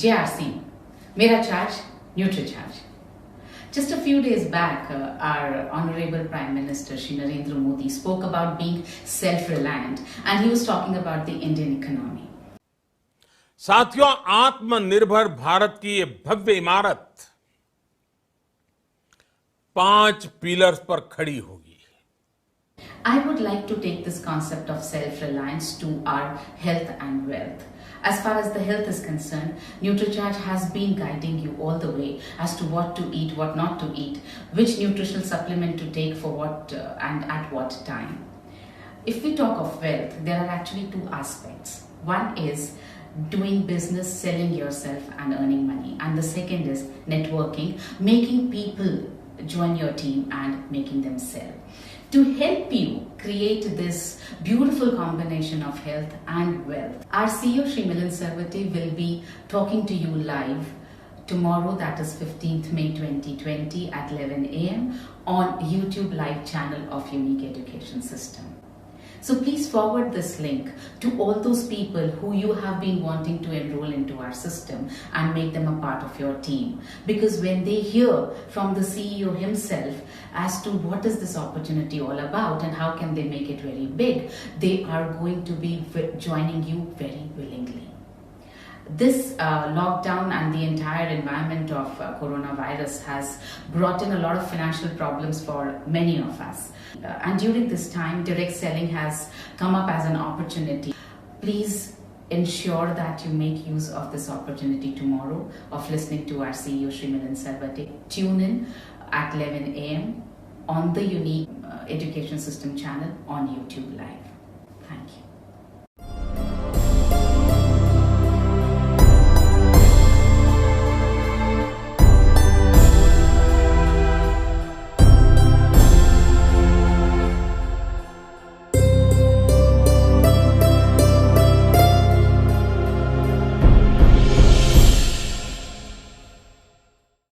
JRC, Mera Charge, Nutricharge. Just a few days back, our Honorable Prime Minister Shri Narendra Modi spoke about being self-reliant, and he was talking about the Indian economy. साथियों, आत्मनिर्भर भारत की ये भव्य इमारत 5 pillars पर खड़ी होगी. I would like to take this concept of self-reliance to our health and wealth. As far as the health is concerned, Nutricharge has been guiding you all the way as to what to eat, what not to eat, which nutritional supplement to take for what and at what time. If we talk of wealth, there are actually 2 aspects. One is doing business, selling yourself and earning money. And the second is networking, making people join your team and making them sell. To help you create this beautiful combination of health and wealth, our CEO Shri Milind Sarwate will be talking to you live tomorrow, that is 15th May 2020 at 11 a.m. on YouTube live channel of Unique Education System. So please forward this link to all those people who you have been wanting to enroll into our system and make them a part of your team. Because when they hear from the CEO himself as to what is this opportunity all about and how can they make it very big, they are going to be joining you very willingly. This lockdown and the entire environment of coronavirus has brought in a lot of financial problems for many of us. And during this time, direct selling has come up as an opportunity. Please ensure that you make use of this opportunity tomorrow of listening to our CEO Shri Milind Sarwate. Tune in at 11 a.m. on the Unique Education System channel on YouTube Live. Thank you.